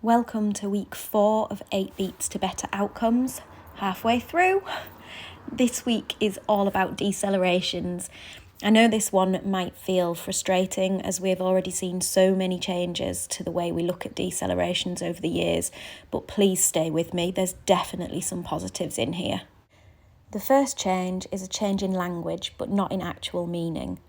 Welcome to week 4 of 8 Beats to Better Outcomes. Halfway through. This week is all about decelerations. I know this one might feel frustrating as we have already seen so many changes to the way we look at decelerations over the years, but please stay with me, there's definitely some positives in here. The first change is a change in language, but not in actual meaning.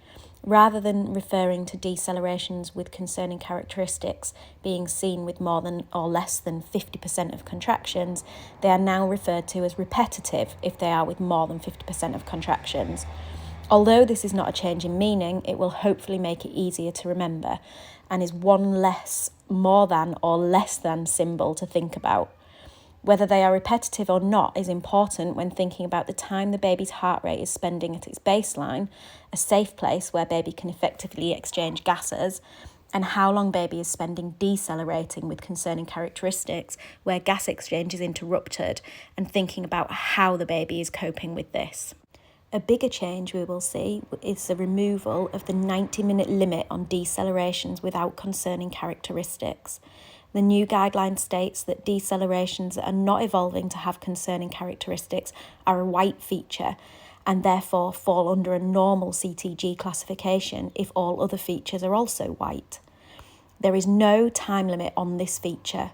Rather than referring to decelerations with concerning characteristics being seen with more than or less than 50% of contractions, they are now referred to as repetitive if they are with more than 50% of contractions. Although this is not a change in meaning, it will hopefully make it easier to remember and is one less more than or less than symbol to think about. Whether they are repetitive or not is important when thinking about the time the baby's heart rate is spending at its baseline, a safe place where baby can effectively exchange gases, and how long baby is spending decelerating with concerning characteristics where gas exchange is interrupted, and thinking about how the baby is coping with this. A bigger change we will see is the removal of the 90-minute limit on decelerations without concerning characteristics. The new guideline states that decelerations that are not evolving to have concerning characteristics are a white feature and therefore fall under a normal CTG classification if all other features are also white. There is no time limit on this feature.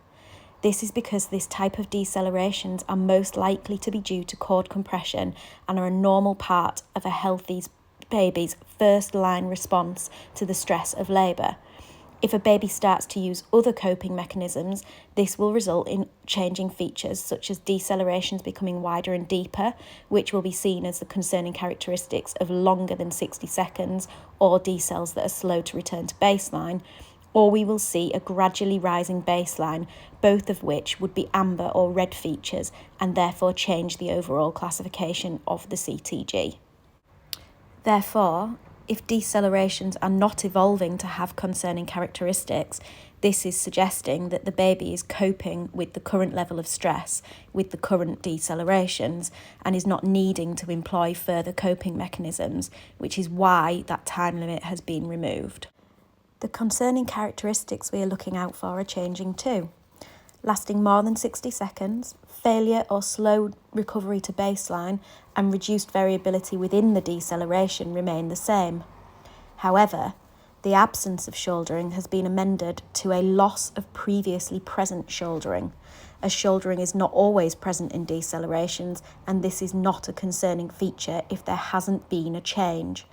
This is because this type of decelerations are most likely to be due to cord compression and are a normal part of a healthy baby's first line response to the stress of labour. If a baby starts to use other coping mechanisms, this will result in changing features such as decelerations becoming wider and deeper, which will be seen as the concerning characteristics of longer than 60 seconds or decels that are slow to return to baseline, or we will see a gradually rising baseline, both of which would be amber or red features and therefore change the overall classification of the CTG. Therefore, if decelerations are not evolving to have concerning characteristics, this is suggesting that the baby is coping with the current level of stress with the current decelerations and is not needing to employ further coping mechanisms, which is why that time limit has been removed. The concerning characteristics we are looking out for are changing too. Lasting more than 60 seconds, failure or slow recovery to baseline, and reduced variability within the deceleration remain the same. However, the absence of shouldering has been amended to a loss of previously present shouldering, as shouldering is not always present in decelerations, and this is not a concerning feature if there hasn't been a change.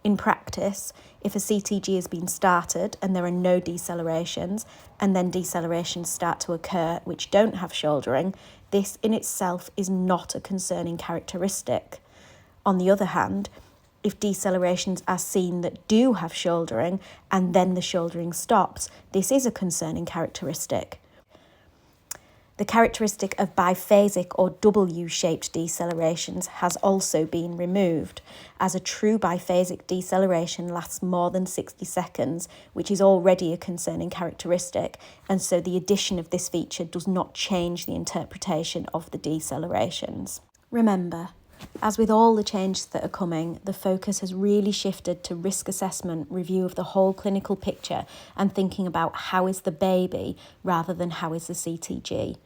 In practice, if a CTG has been started and there are no decelerations, and then decelerations start to occur which don't have shouldering, this in itself is not a concerning characteristic. On the other hand, if decelerations are seen that do have shouldering and then the shouldering stops, this is a concerning characteristic. The characteristic of biphasic or W-shaped decelerations has also been removed, as a true biphasic deceleration lasts more than 60 seconds, which is already a concerning characteristic, and so the addition of this feature does not change the interpretation of the decelerations. Remember, as with all the changes that are coming, the focus has really shifted to risk assessment, review of the whole clinical picture, and thinking about how is the baby rather than how is the CTG.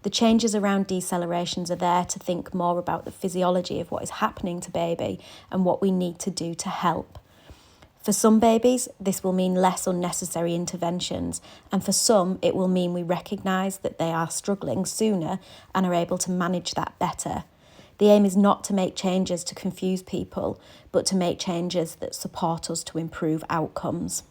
The changes around decelerations are there to think more about the physiology of what is happening to baby and what we need to do to help. For some babies, this will mean less unnecessary interventions, and for some, it will mean we recognise that they are struggling sooner and are able to manage that better. The aim is not to make changes to confuse people, but to make changes that support us to improve outcomes.